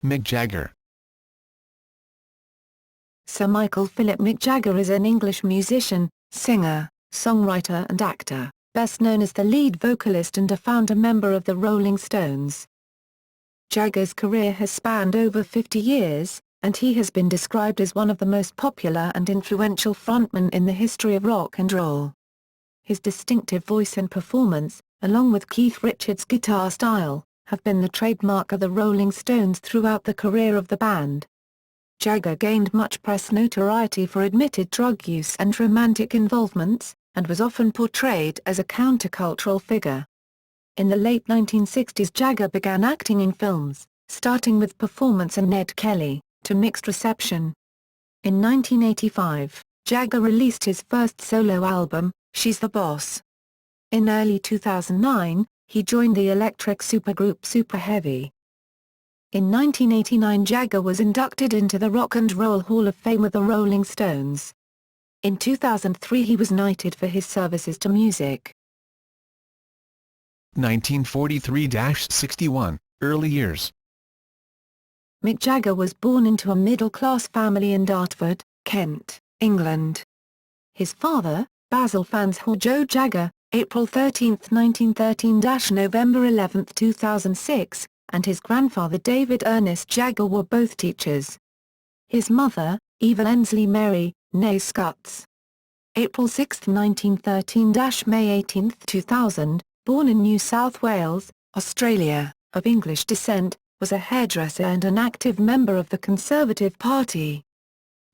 Mick Jagger. Sir Michael Philip Mick Jagger is an English musician, singer, songwriter and actor, best known as the lead vocalist and a founder member of the Rolling Stones. Jagger's career has spanned over 50 years, and he has been described as one of the most popular and influential frontmen in the history of rock and roll. His distinctive voice and performance, along with Keith Richards' guitar style, have been the trademark of the Rolling Stones throughout the career of the band. Jagger gained much press notoriety for admitted drug use and romantic involvements, and was often portrayed as a countercultural figure. In the late 1960s Jagger began acting in films, starting with Performance and Ned Kelly, to mixed reception. In 1985, Jagger released his first solo album, She's the Boss. In early 2009, he joined the electric supergroup Super Heavy. In 1989 Jagger was inducted into the Rock and Roll Hall of Fame with the Rolling Stones. In 2003 he was knighted for his services to music. 1943-61, early years. Mick Jagger was born into a middle-class family in Dartford, Kent, England. His father, Basil Fanshawe Joe Jagger, April 13, 1913–November 11, 2006, and his grandfather David Ernest Jagger were both teachers. His mother, Eva Ensley Mary, née Scutts. April 6, 1913–May 18, 2000, born in New South Wales, Australia, of English descent, was a hairdresser and an active member of the Conservative Party.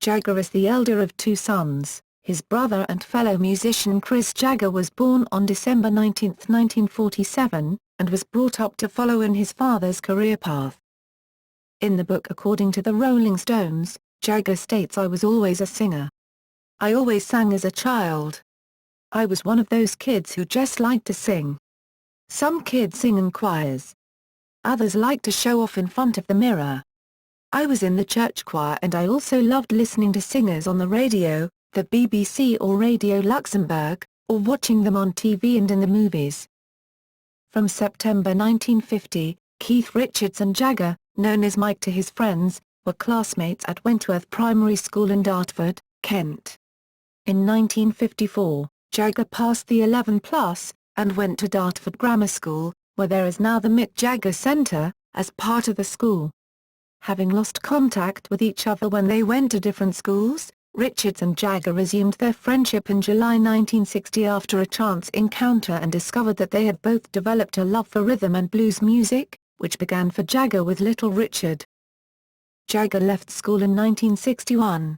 Jagger is the elder of two sons. His brother and fellow musician Chris Jagger was born on December 19, 1947, and was brought up to follow in his father's career path. In the book According to the Rolling Stones, Jagger states, "I was always a singer. I always sang as a child. I was one of those kids who just liked to sing. Some kids sing in choirs. Others like to show off in front of the mirror. I was in the church choir and I also loved listening to singers on the radio, the BBC or Radio Luxembourg, or watching them on TV and in the movies." From September 1950, Keith Richards and Jagger, known as Mike to his friends, were classmates at Wentworth Primary School in Dartford, Kent. In 1954, Jagger passed the 11+, and went to Dartford Grammar School, where there is now the Mick Jagger Centre, as part of the school. Having lost contact with each other when they went to different schools, Richards and Jagger resumed their friendship in July 1960 after a chance encounter and discovered that they had both developed a love for rhythm and blues music, which began for Jagger with Little Richard. Jagger left school in 1961.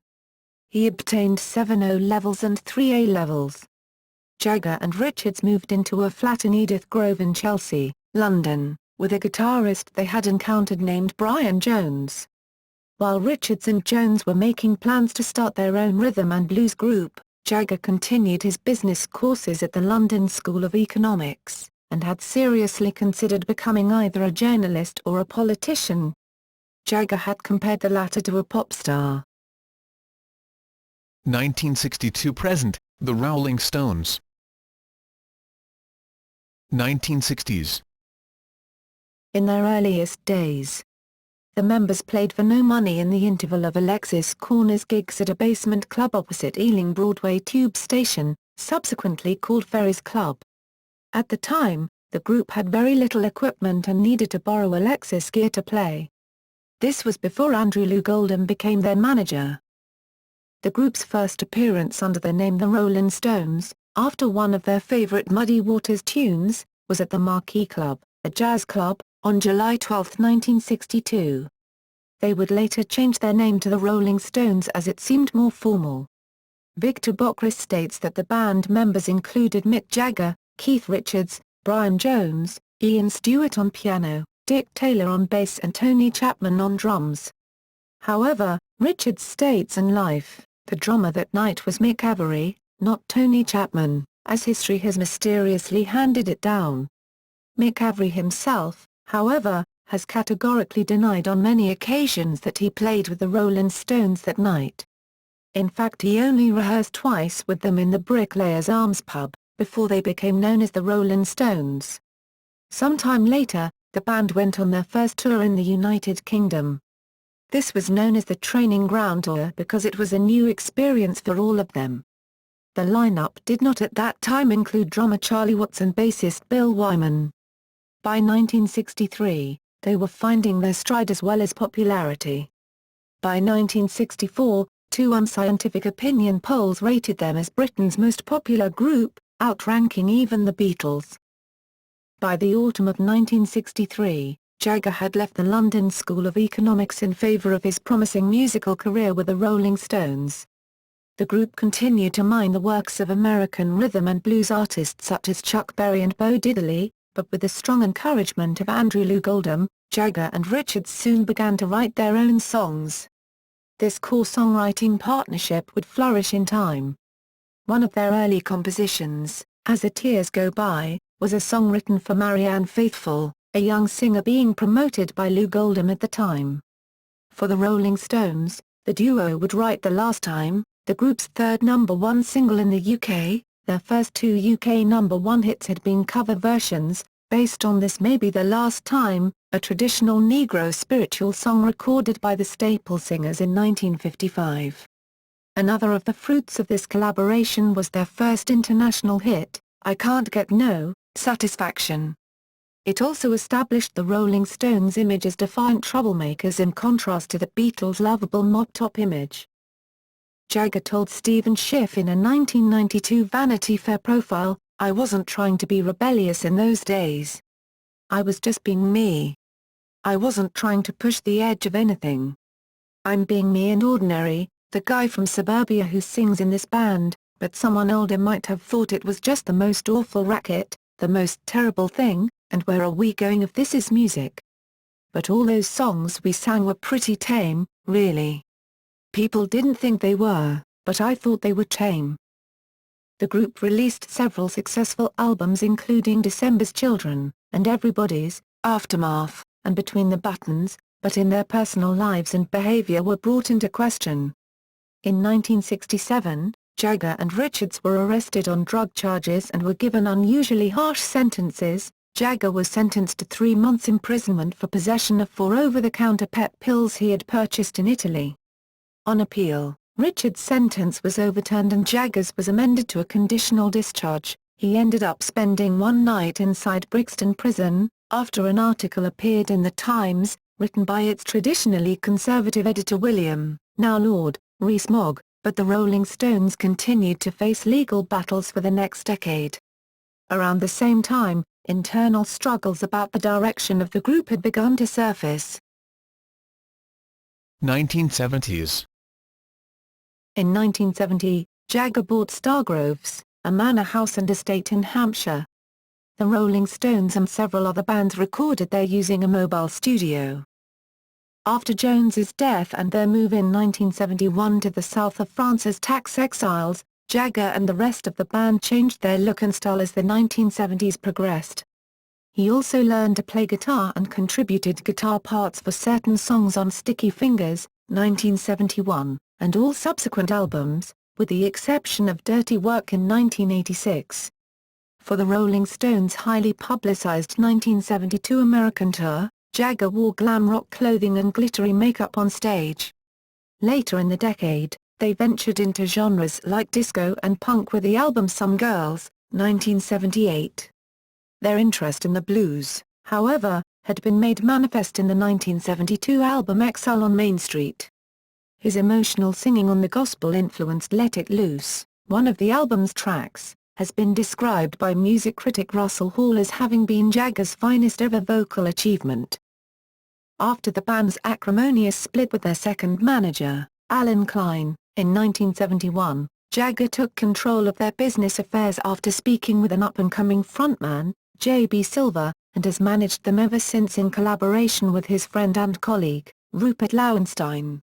He obtained 7 O-levels and 3 A-levels. Jagger and Richards moved into a flat in Edith Grove in Chelsea, London, with a guitarist they had encountered named Brian Jones. While Richards and Jones were making plans to start their own rhythm and blues group, Jagger continued his business courses at the London School of Economics, and had seriously considered becoming either a journalist or a politician. Jagger had compared the latter to a pop star. 1962–present, The Rolling Stones. 1960s. In their earliest days, the members played for no money in the interval of Alexis Corner's gigs at a basement club opposite Ealing Broadway Tube Station, subsequently called Ferry's Club. At the time, the group had very little equipment and needed to borrow Alexis gear to play. This was before Andrew Loog Oldham became their manager. The group's first appearance under the name The Rolling Stones, after one of their favorite Muddy Waters tunes, was at the Marquee Club, a jazz club, on July 12, 1962. They would later change their name to the Rolling Stones as it seemed more formal. Victor Bockris states that the band members included Mick Jagger, Keith Richards, Brian Jones, Ian Stewart on piano, Dick Taylor on bass and Tony Chapman on drums. However, Richards states in Life, the drummer that night was Mick Avery, not Tony Chapman, as history has mysteriously handed it down. Mick Avery himself, however, has categorically denied on many occasions that he played with the Rolling Stones that night. In fact, he only rehearsed twice with them in the Bricklayers Arms pub, before they became known as the Rolling Stones. Sometime later, the band went on their first tour in the United Kingdom. This was known as the Training Ground Tour because it was a new experience for all of them. The lineup did not at that time include drummer Charlie Watts and bassist Bill Wyman. By 1963, they were finding their stride as well as popularity. By 1964, two unscientific opinion polls rated them as Britain's most popular group, outranking even the Beatles. By the autumn of 1963, Jagger had left the London School of Economics in favour of his promising musical career with the Rolling Stones. The group continued to mine the works of American rhythm and blues artists such as Chuck Berry and Bo Diddley, but with the strong encouragement of Andrew Loog Oldham, Jagger and Richards soon began to write their own songs. This core songwriting partnership would flourish in time. One of their early compositions, As the Tears Go By, was a song written for Marianne Faithfull, a young singer being promoted by Loog Oldham at the time. For the Rolling Stones, the duo would write The Last Time, the group's third #1 single in the UK. Their first two UK #1 hits had been cover versions, based on This May Be the Last Time, a traditional Negro spiritual song recorded by the Staple Singers in 1955. Another of the fruits of this collaboration was their first international hit, I Can't Get No Satisfaction. It also established the Rolling Stones' image as defiant troublemakers in contrast to the Beatles' lovable mop-top image. Jagger told Stephen Schiff in a 1992 Vanity Fair profile, I wasn't trying to be rebellious in those days. I was just being me. I wasn't trying to push the edge of anything. I'm being me and ordinary, the guy from suburbia who sings in this band, but someone older might have thought it was just the most awful racket, the most terrible thing, and where are we going if this is music? But all those songs we sang were pretty tame, really. People didn't think they were, but I thought they were tame. The group released several successful albums including December's Children, and Everybody's, Aftermath, and Between the Buttons, but in their personal lives and behavior were brought into question. In 1967, Jagger and Richards were arrested on drug charges and were given unusually harsh sentences. Jagger was sentenced to 3 months imprisonment for possession of 4 over-the-counter pet pills he had purchased in Italy. On appeal, Richards' sentence was overturned and Jagger's was amended to a conditional discharge. He ended up spending one night inside Brixton Prison, after an article appeared in The Times, written by its traditionally conservative editor William, now Lord, Rees-Mogg, but the Rolling Stones continued to face legal battles for the next decade. Around the same time, internal struggles about the direction of the group had begun to surface. 1970s. In 1970, Jagger bought Stargroves, a manor house and estate in Hampshire. The Rolling Stones and several other bands recorded there using a mobile studio. After Jones's death and their move in 1971 to the south of France as tax exiles, Jagger and the rest of the band changed their look and style as the 1970s progressed. He also learned to play guitar and contributed guitar parts for certain songs on Sticky Fingers, 1971, and all subsequent albums, with the exception of Dirty Work in 1986. For the Rolling Stones' highly publicized 1972 American tour, Jagger wore glam rock clothing and glittery makeup on stage. Later in the decade, they ventured into genres like disco and punk with the album Some Girls, 1978. Their interest in the blues, however, had been made manifest in the 1972 album Exile on Main Street. His emotional singing on the gospel-influenced Let It Loose, one of the album's tracks, has been described by music critic Russell Hall as having been Jagger's finest ever vocal achievement. After the band's acrimonious split with their second manager, Alan Klein, in 1971, Jagger took control of their business affairs after speaking with an up-and-coming frontman, J.B. Silver, and has managed them ever since in collaboration with his friend and colleague, Rupert Lowenstein.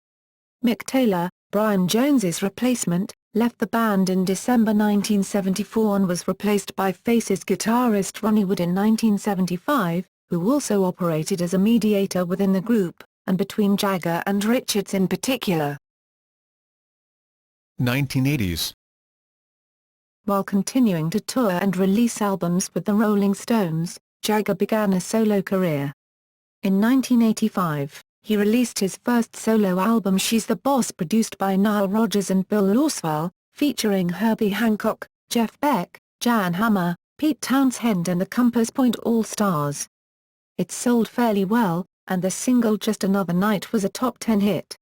Mick Taylor, Brian Jones's replacement, left the band in December 1974 and was replaced by Faces guitarist Ronnie Wood in 1975, who also operated as a mediator within the group, and between Jagger and Richards in particular. 1980s. While continuing to tour and release albums with the Rolling Stones, Jagger began a solo career. In 1985, he released his first solo album She's the Boss, produced by Nile Rodgers and Bill Lawswell, featuring Herbie Hancock, Jeff Beck, Jan Hammer, Pete Townshend and the Compass Point All-Stars. It sold fairly well, and the single Just Another Night was a top 10 hit.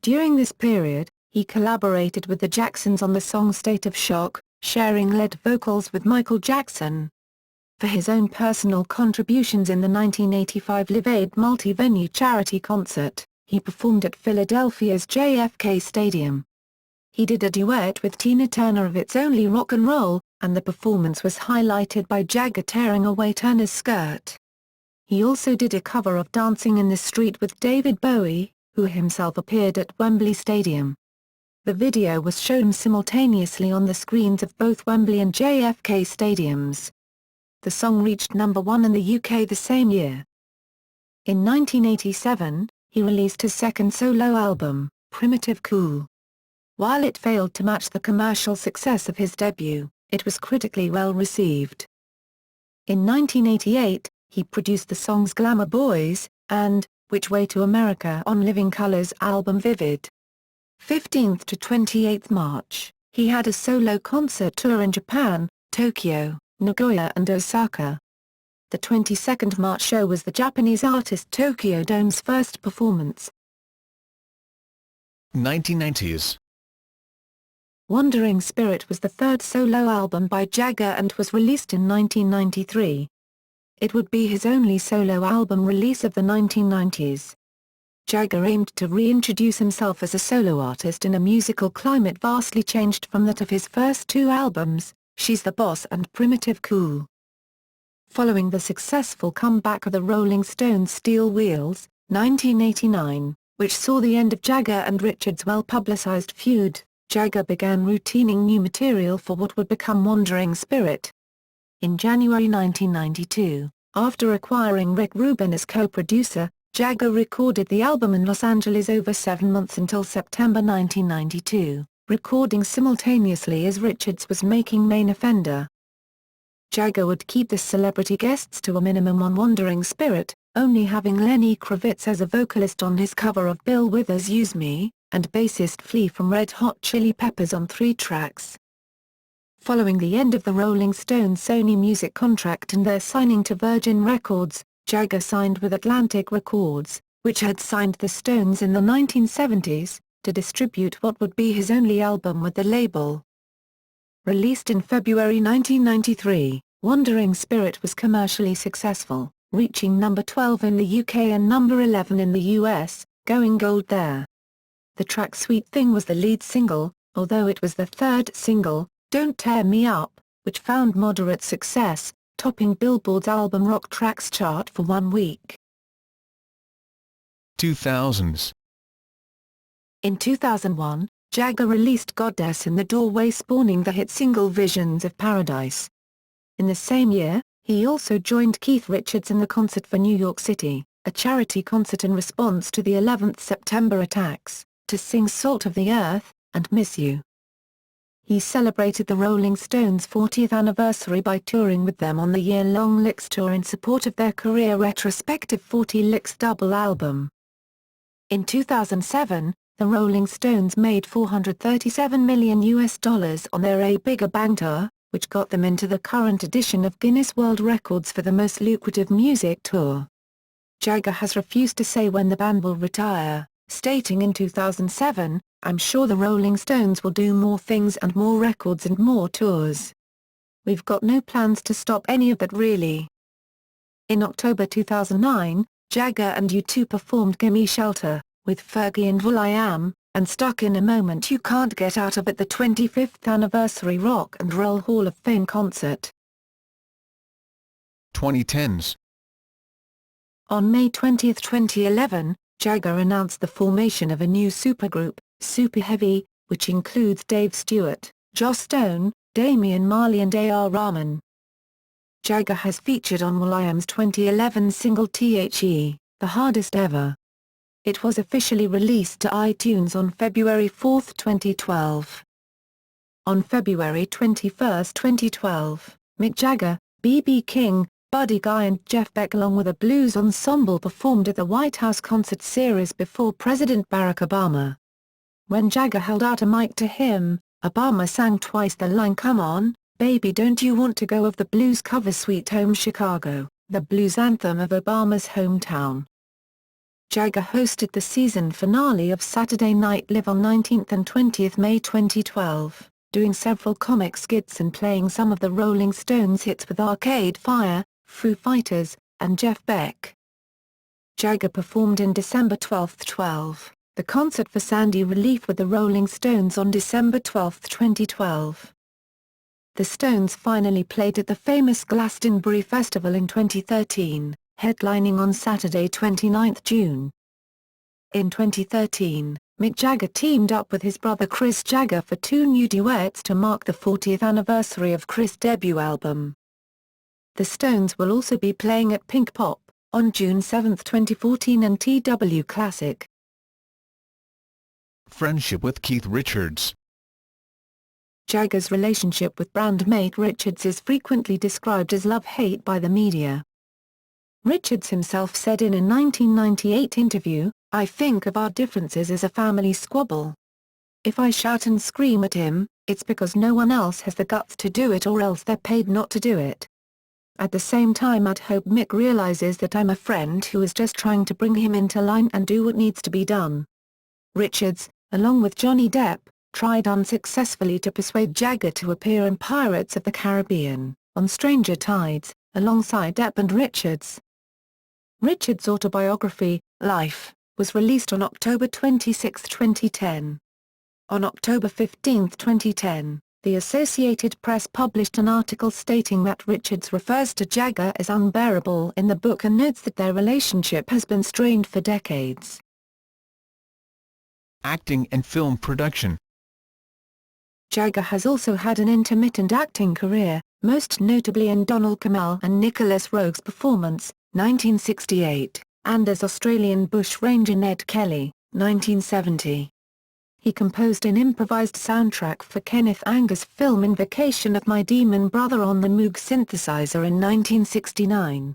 During this period, he collaborated with the Jacksons on the song State of Shock, sharing lead vocals with Michael Jackson. For his own personal contributions in the 1985 Live Aid multi-venue charity concert, he performed at Philadelphia's JFK Stadium. He did a duet with Tina Turner of It's Only Rock and Roll, and the performance was highlighted by Jagger tearing away Turner's skirt. He also did a cover of Dancing in the Street with David Bowie, who himself appeared at Wembley Stadium. The video was shown simultaneously on the screens of both Wembley and JFK stadiums. The song reached number 1 in the UK the same year. In 1987, he released his second solo album, Primitive Cool. While it failed to match the commercial success of his debut, it was critically well received. In 1988, he produced the songs Glamour Boys and Which Way to America on Living Colour's album Vivid. 15th to 28th March, he had a solo concert tour in Japan, Tokyo, Nagoya and Osaka. The 22nd March show was the Japanese artist Tokyo Dome's first performance. 1990s. Wandering Spirit was the third solo album by Jagger and was released in 1993. It would be his only solo album release of the 1990s. Jagger aimed to reintroduce himself as a solo artist in a musical climate vastly changed from that of his first two albums, She's the Boss and Primitive Cool. Following the successful comeback of the Rolling Stones' Steel Wheels, 1989, which saw the end of Jagger and Richards' well-publicized feud, Jagger began routining new material for what would become Wandering Spirit. In January 1992, after acquiring Rick Rubin as co-producer, Jagger recorded the album in Los Angeles over 7 months until September 1992, recording simultaneously as Richards was making Main Offender. Jagger would keep the celebrity guests to a minimum on Wandering Spirit, only having Lenny Kravitz as a vocalist on his cover of Bill Withers' Use Me, and bassist Flea from Red Hot Chili Peppers on 3 tracks. Following the end of the Rolling Stones' Sony Music contract and their signing to Virgin Records, Jagger signed with Atlantic Records, which had signed the Stones in the 1970s, to distribute what would be his only album with the label. Released in February 1993, Wandering Spirit was commercially successful, reaching number 12 in the UK and number 11 in the US, going gold there. The track Sweet Thing was the lead single, although it was the third single, Don't Tear Me Up, which found moderate success, topping Billboard's album Rock Tracks chart for 1 week. 2000s. In 2001, Jagger released Goddess in the Doorway, spawning the hit single Visions of Paradise. In the same year, he also joined Keith Richards in the Concert for New York City, a charity concert in response to the 11th September attacks, to sing Salt of the Earth, and Miss You. He celebrated the Rolling Stones' 40th anniversary by touring with them on the year-long Licks tour in support of their career retrospective 40 Licks double album. In 2007, the Rolling Stones made $437 million on their A Bigger Bang tour, which got them into the current edition of Guinness World Records for the most lucrative music tour. Jagger has refused to say when the band will retire, stating in 2007, "I'm sure the Rolling Stones will do more things and more records and more tours. We've got no plans to stop any of that really." In October 2009, Jagger and U2 performed Gimme Shelter, with Fergie and will.i.am, and Stuck in a Moment You Can't Get Out of at the 25th anniversary Rock and Roll Hall of Fame concert. 2010s. On May 20, 2011, Jagger announced the formation of a new supergroup, Super Heavy, which includes Dave Stewart, Joss Stone, Damian Marley and A.R. Rahman. Jagger has featured on will.i.am's 2011 single The, The Hardest Ever. It was officially released to iTunes on February 4, 2012. On February 21, 2012, Mick Jagger, B.B. King, Buddy Guy and Jeff Beck along with a blues ensemble performed at the White House concert series before President Barack Obama. When Jagger held out a mic to him, Obama sang twice the line "Come On, Baby Don't You Want to Go" of the blues cover Sweet Home Chicago, the blues anthem of Obama's hometown. Jagger hosted the season finale of Saturday Night Live on 19th and 20th May 2012, doing several comic skits and playing some of the Rolling Stones hits with Arcade Fire, Foo Fighters, and Jeff Beck. Jagger performed in December 12, the concert for Sandy Relief with the Rolling Stones on December 12, 2012. The Stones finally played at the famous Glastonbury Festival in 2013, headlining on Saturday 29 June. In 2013, Mick Jagger teamed up with his brother Chris Jagger for 2 new duets to mark the 40th anniversary of Chris' debut album. The Stones will also be playing at Pink Pop on June 7, 2014 and TW Classic. Friendship with Keith Richards. Jagger's relationship with bandmate Richards is frequently described as love-hate by the media. Richards himself said in a 1998 interview, "I think of our differences as a family squabble. If I shout and scream at him, it's because no one else has the guts to do it or else they're paid not to do it. At the same time I'd hope Mick realizes that I'm a friend who is just trying to bring him into line and do what needs to be done." Richards, along with Johnny Depp, tried unsuccessfully to persuade Jagger to appear in Pirates of the Caribbean, on Stranger Tides, alongside Depp and Richards. Richards' autobiography, Life, was released on October 26, 2010. On October 15, 2010, the Associated Press published an article stating that Richards refers to Jagger as unbearable in the book and notes that their relationship has been strained for decades. Acting and film production. Jagger has also had an intermittent acting career, most notably in Donald Cammell and Nicholas Roeg's Performance, 1968, and as Australian bushranger Ned Kelly, 1970. He composed an improvised soundtrack for Kenneth Anger's film Invocation of My Demon Brother on the Moog synthesizer in 1969.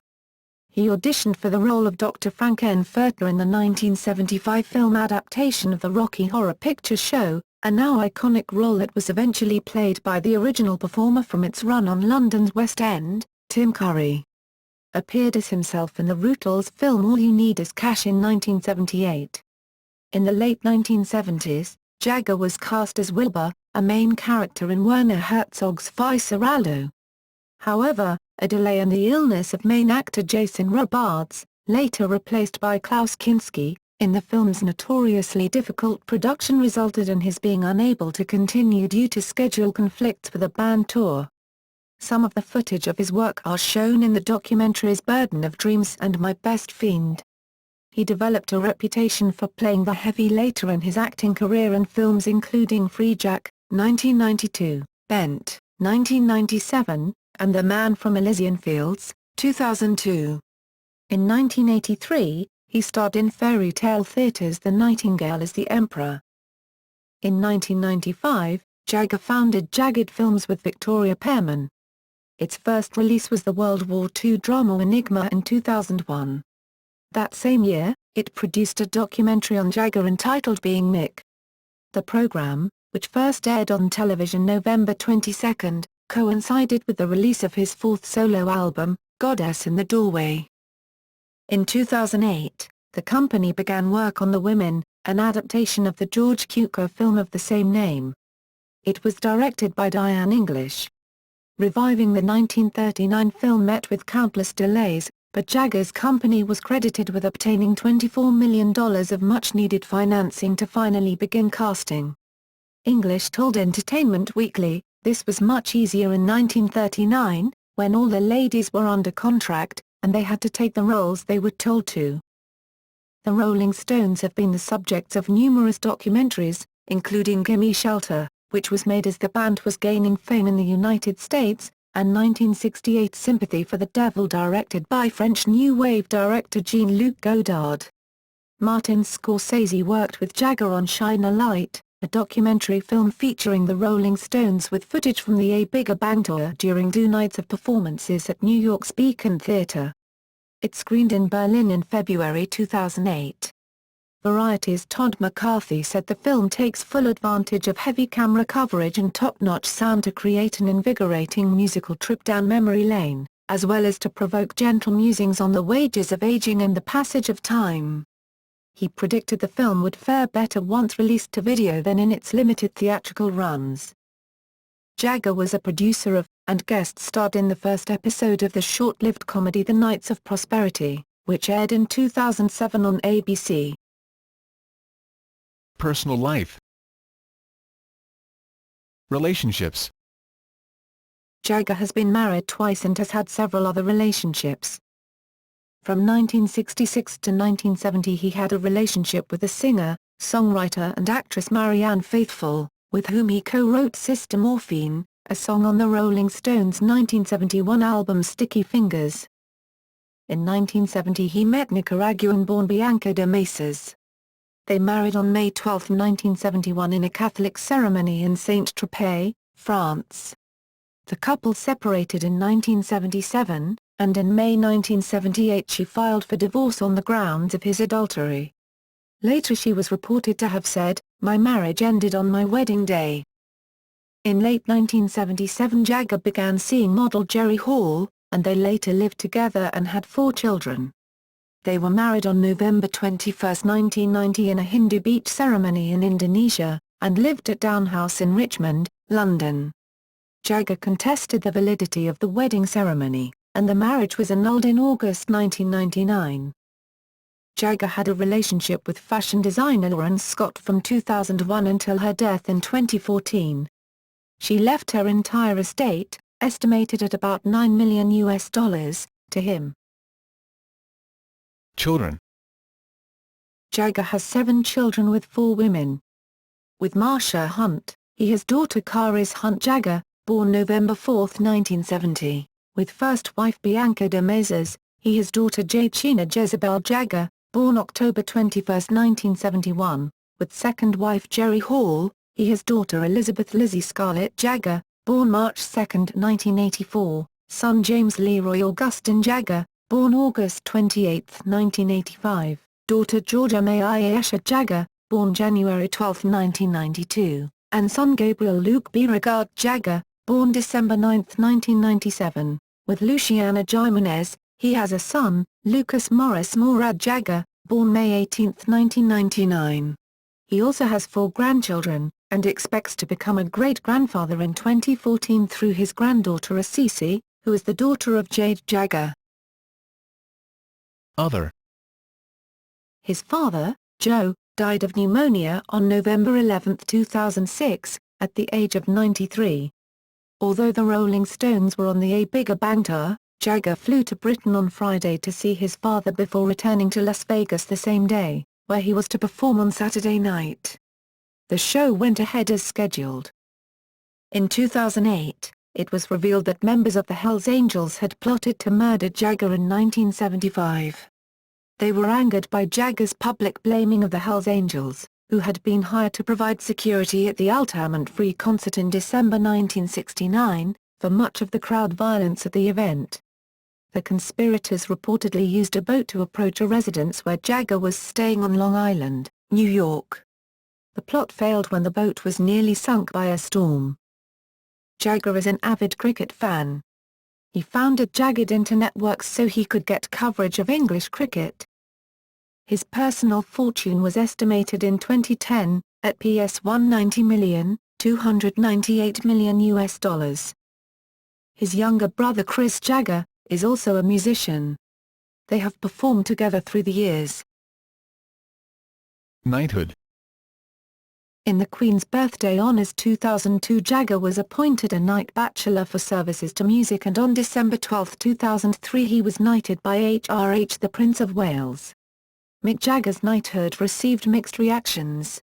He auditioned for the role of Dr. Frankenfurter in the 1975 film adaptation of the Rocky Horror Picture Show, a now iconic role that was eventually played by the original performer from its run on London's West End, Tim Curry. Appeared as himself in the Rutles film All You Need Is Cash in 1978. In the late 1970s, Jagger was cast as Wilbur, a main character in Werner Herzog's Fitzgeraldo. However, a delay in the illness of main actor Jason Robards, later replaced by Klaus Kinski, in the film's notoriously difficult production resulted in his being unable to continue due to schedule conflicts with a band tour. Some of the footage of his work are shown in the documentaries Burden of Dreams and My Best Fiend. He developed a reputation for playing the heavy later in his acting career in films including Free Jack, 1992, Bent, 1997, and The Man from Elysian Fields, 2002. In 1983, he starred in Fairy Tale Theatre's The Nightingale as the Emperor. In 1995, Jagger founded Jagged Films with Victoria Pearman. Its first release was the World War II drama Enigma in 2001. That same year, it produced a documentary on Jagger entitled Being Mick. The program, which first aired on television November 22, coincided with the release of his fourth solo album, Goddess in the Doorway. In 2008, the company began work on The Women, an adaptation of the George Cukor film of the same name. It was directed by Diane English. Reviving the 1939 film met with countless delays, but Jagger's company was credited with obtaining $24 million of much-needed financing to finally begin casting. English told Entertainment Weekly, "This was much easier in 1939, when all the ladies were under contract, and they had to take the roles they were told to." The Rolling Stones have been the subjects of numerous documentaries, including Gimme Shelter, which was made as the band was gaining fame in the United States, and 1968 Sympathy for the Devil directed by French New Wave director Jean-Luc Godard. Martin Scorsese worked with Jagger on Shine a Light, a documentary film featuring the Rolling Stones with footage from the A Bigger Bang tour during 2 nights of performances at New York's Beacon Theatre. It screened in Berlin in February 2008. Variety's Todd McCarthy said the film takes full advantage of heavy camera coverage and top-notch sound to create an invigorating musical trip down memory lane, as well as to provoke gentle musings on the wages of aging and the passage of time. He predicted the film would fare better once released to video than in its limited theatrical runs. Jagger was a producer of, and guest-starred in the first episode of the short-lived comedy The Knights of Prosperity, which aired in 2007 on ABC. Personal life. Relationships. Jagger has been married twice and has had several other relationships. From 1966 to 1970 he had a relationship with the singer, songwriter and actress Marianne Faithfull, with whom he co-wrote Sister Morphine, a song on the Rolling Stones' 1971 album Sticky Fingers. In 1970 he met Nicaraguan-born Bianca de Mesas. They married on May 12, 1971 in a Catholic ceremony in Saint-Tropez, France. The couple separated in 1977, and in May 1978 she filed for divorce on the grounds of his adultery. Later she was reported to have said, "My marriage ended on my wedding day." In late 1977 Jagger began seeing model Jerry Hall, and they later lived together and had 4 children. They were married on November 21, 1990 in a Hindu beach ceremony in Indonesia, and lived at Down House in Richmond, London. Jagger contested the validity of the wedding ceremony, and the marriage was annulled in August 1999. Jagger had a relationship with fashion designer Lauren Scott from 2001 until her death in 2014. She left her entire estate, estimated at about $9 million, to him. Children. Jagger has 7 children with 4 women. With Marsha Hunt, he has daughter Karis Hunt Jagger, born November 4, 1970. With first wife Bianca de Mesas, he has daughter Jachina Jezebel Jagger, born October 21, 1971. With second wife Jerry Hall, he has daughter Elizabeth Lizzie Scarlett Jagger, born March 2, 1984, son James Leroy Augustin Jagger, born August 28, 1985, daughter Georgia May Ayesha Jagger, born January 12, 1992, and son Gabriel Luke Beauregard Jagger, born December 9, 1997. With Luciana Jimenez, he has a son, Lucas Morris Morad Jagger, born May 18, 1999. He also has 4 grandchildren, and expects to become a great-grandfather in 2014 through his granddaughter Assisi, who is the daughter of Jade Jagger. Other. His father, Joe, died of pneumonia on November 11, 2006, at the age of 93. Although the Rolling Stones were on the A Bigger Bang tour, Jagger flew to Britain on Friday to see his father before returning to Las Vegas the same day, where he was to perform on Saturday night. The show went ahead as scheduled. In 2008, it was revealed that members of the Hells Angels had plotted to murder Jagger in 1975. They were angered by Jagger's public blaming of the Hells Angels, who had been hired to provide security at the Altamont-Free concert in December 1969, for much of the crowd violence at the event. The conspirators reportedly used a boat to approach a residence where Jagger was staying on Long Island, New York. The plot failed when the boat was nearly sunk by a storm. Jagger is an avid cricket fan. He founded Jagged Internetworks so he could get coverage of English cricket. His personal fortune was estimated in 2010, at $190 million, $298 million. His younger brother Chris Jagger, is also a musician. They have performed together through the years. Knighthood. In the Queen's Birthday Honours 2002 Jagger was appointed a Knight Bachelor for services to music, and on December 12, 2003 he was knighted by HRH the Prince of Wales. Mick Jagger's knighthood received mixed reactions.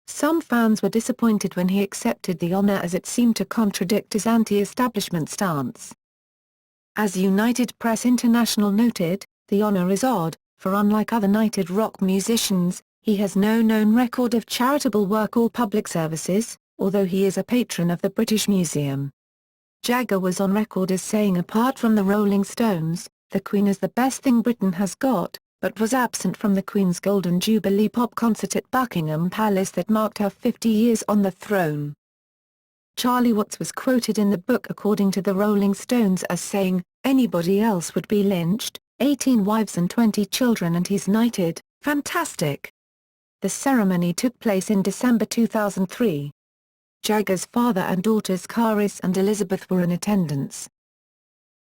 Some fans were disappointed when he accepted the honour, as it seemed to contradict his anti-establishment stance. As United Press International noted, the honour is odd, for unlike other knighted rock musicians, He has no known record of charitable work or public services, although he is a patron of the British Museum. Jagger was on record as saying apart from the Rolling Stones, the Queen is the best thing Britain has got, but was absent from the Queen's Golden Jubilee pop concert at Buckingham Palace that marked her 50 years on the throne. Charlie Watts was quoted in the book according to the Rolling Stones as saying, "Anybody else would be lynched, 18 wives and 20 children and he's knighted, fantastic." The ceremony took place in December 2003. Jagger's father and daughters Caris and Elizabeth were in attendance.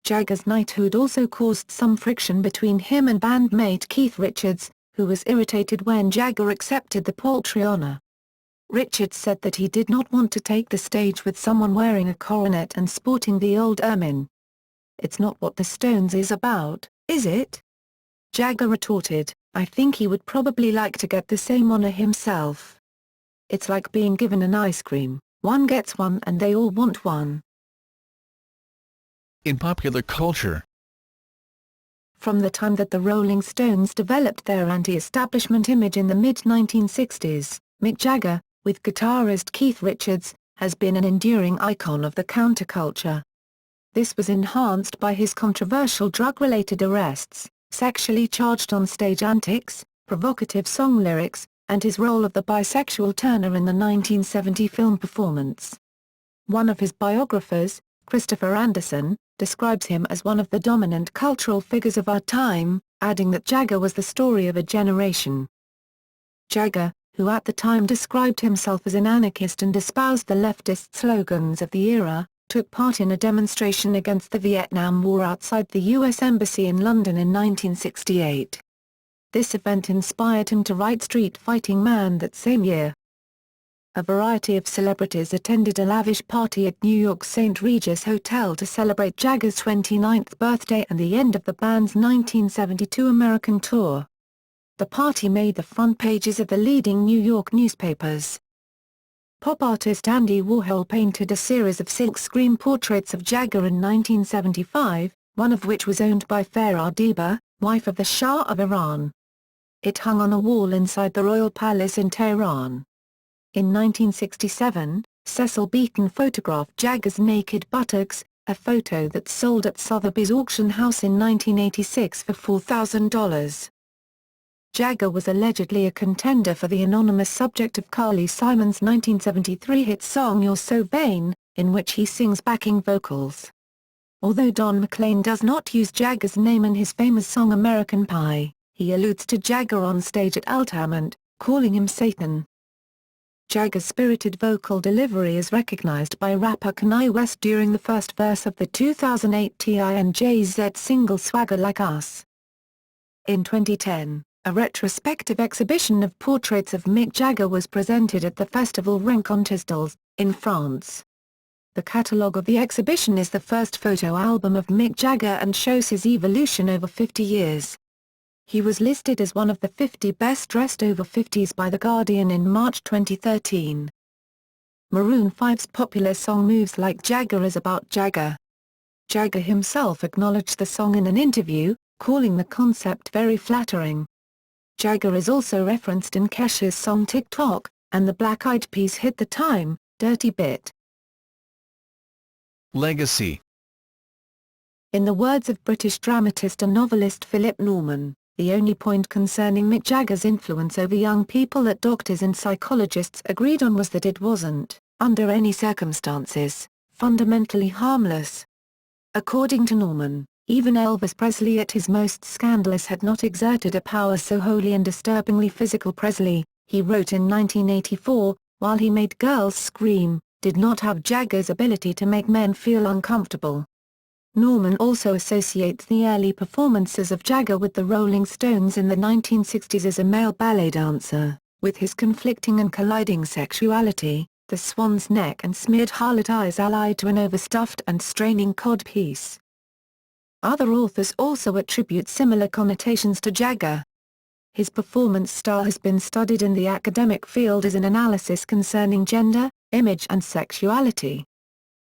Jagger's knighthood also caused some friction between him and bandmate Keith Richards, who was irritated when Jagger accepted the paltry honor. Richards said that he did not want to take the stage with someone wearing a coronet and sporting the old ermine. "It's not what the Stones is about, is it?" Jagger retorted, "I think he would probably like to get the same honor himself. It's like being given an ice cream, one gets one and they all want one." In popular culture. From the time that the Rolling Stones developed their anti-establishment image in the mid-1960s, Mick Jagger, with guitarist Keith Richards, has been an enduring icon of the counterculture. This was enhanced by his controversial drug-related arrests, sexually charged on-stage antics, provocative song lyrics, and his role of the bisexual Turner in the 1970 film Performance. One of his biographers, Christopher Anderson, describes him as one of the dominant cultural figures of our time, adding that Jagger was the story of a generation. Jagger, who at the time described himself as an anarchist and espoused the leftist slogans of the era, took part in a demonstration against the Vietnam War outside the U.S. Embassy in London in 1968. This event inspired him to write Street Fighting Man that same year. A variety of celebrities attended a lavish party at New York's St. Regis Hotel to celebrate Jagger's 29th birthday and the end of the band's 1972 American tour. The party made the front pages of the leading New York newspapers. Pop artist Andy Warhol painted a series of silkscreen portraits of Jagger in 1975, one of which was owned by Farah Diba, wife of the Shah of Iran. It hung on a wall inside the Royal Palace in Tehran. In 1967, Cecil Beaton photographed Jagger's naked buttocks, a photo that sold at Sotheby's auction house in 1986 for $4,000. Jagger was allegedly a contender for the anonymous subject of Carly Simon's 1973 hit song You're So Vain, in which he sings backing vocals. Although Don McLean does not use Jagger's name in his famous song American Pie, he alludes to Jagger on stage at Altamont, calling him Satan. Jagger's spirited vocal delivery is recognized by rapper Kanye West during the first verse of the 2008 T.I. and Jay-Z single Swagger Like Us. In 2010, a retrospective exhibition of portraits of Mick Jagger was presented at the festival Rencontres, in France. The catalogue of the exhibition is the first photo album of Mick Jagger and shows his evolution over 50 years. He was listed as one of the 50 best-dressed over 50s by The Guardian in March 2013. Maroon 5's popular song Moves Like Jagger is about Jagger. Jagger himself acknowledged the song in an interview, calling the concept very flattering. Jagger is also referenced in Kesha's song Tick-Tock, and the Black Eyed Peas hit The Time, Dirty Bit. Legacy. In the words of British dramatist and novelist Philip Norman, the only point concerning Mick Jagger's influence over young people that doctors and psychologists agreed on was that it wasn't, under any circumstances, fundamentally harmless. According to Norman, even Elvis Presley at his most scandalous had not exerted a power so wholly and disturbingly physical. Presley, he wrote in 1984, while he made girls scream, did not have Jagger's ability to make men feel uncomfortable. Norman also associates the early performances of Jagger with the Rolling Stones in the 1960s as a male ballet dancer, with his conflicting and colliding sexuality, the swan's neck and smeared harlot eyes allied to an overstuffed and straining codpiece. Other authors also attribute similar connotations to Jagger. His performance style has been studied in the academic field as an analysis concerning gender, image and sexuality.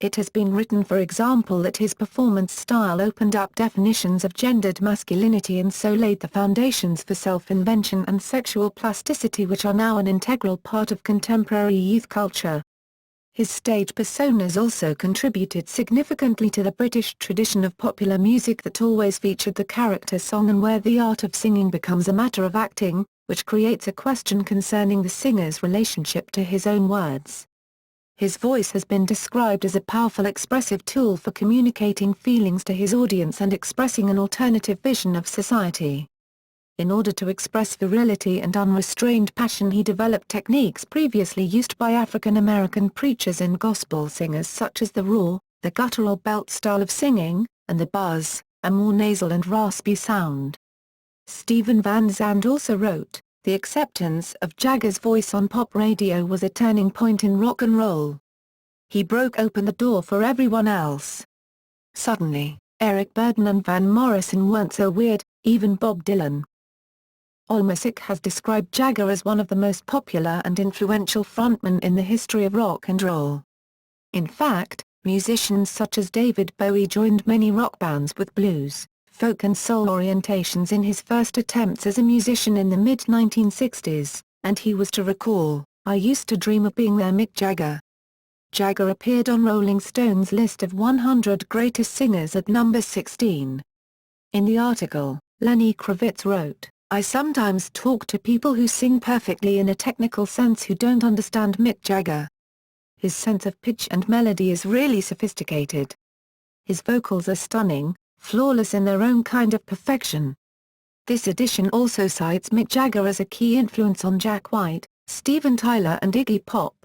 It has been written, for example, that his performance style opened up definitions of gendered masculinity and so laid the foundations for self-invention and sexual plasticity, which are now an integral part of contemporary youth culture. His stage personas also contributed significantly to the British tradition of popular music that always featured the character song and where the art of singing becomes a matter of acting, which creates a question concerning the singer's relationship to his own words. His voice has been described as a powerful expressive tool for communicating feelings to his audience and expressing an alternative vision of society. In order to express virility and unrestrained passion, he developed techniques previously used by African American preachers and gospel singers, such as the raw, the guttural belt style of singing, and the buzz, a more nasal and raspy sound. Stephen Van Zandt also wrote, "The acceptance of Jagger's voice on pop radio was a turning point in rock and roll. He broke open the door for everyone else. Suddenly, Eric Burdon and Van Morrison weren't so weird, even Bob Dylan." AllMusic has described Jagger as one of the most popular and influential frontmen in the history of rock and roll. In fact, musicians such as David Bowie joined many rock bands with blues, folk and soul orientations in his first attempts as a musician in the mid-1960s, and he was to recall, "I used to dream of being their Mick Jagger." Jagger appeared on Rolling Stone's list of 100 greatest singers at number 16. In the article, Lenny Kravitz wrote, "I sometimes talk to people who sing perfectly in a technical sense who don't understand Mick Jagger. His sense of pitch and melody is really sophisticated. His vocals are stunning, flawless in their own kind of perfection." This edition also cites Mick Jagger as a key influence on Jack White, Steven Tyler and Iggy Pop.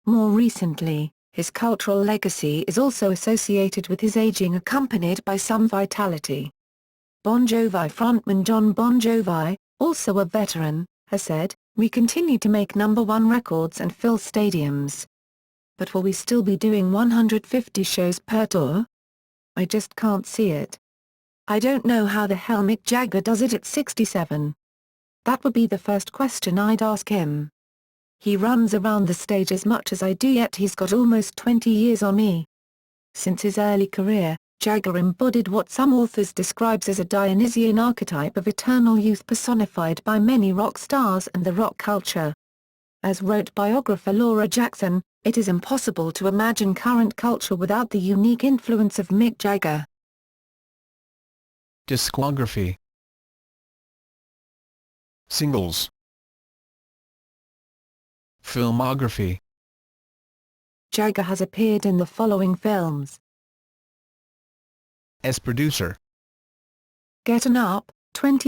More recently, his cultural legacy is also associated with his aging, accompanied by some vitality. Bon Jovi frontman John Bon Jovi, also a veteran, has said, "We continue to make #1 records and fill stadiums. But will we still be doing 150 shows per tour? I just can't see it. I don't know how the hell Mick Jagger does it at 67. That would be the first question I'd ask him. He runs around the stage as much as I do, yet he's got almost 20 years on me." Since his early career, Jagger embodied what some authors describe as a Dionysian archetype of eternal youth personified by many rock stars and the rock culture. As wrote biographer Laura Jackson, "It is impossible to imagine current culture without the unique influence of Mick Jagger." Discography. Singles. Filmography. Jagger has appeared in the following films: As producer: Getting Up, 20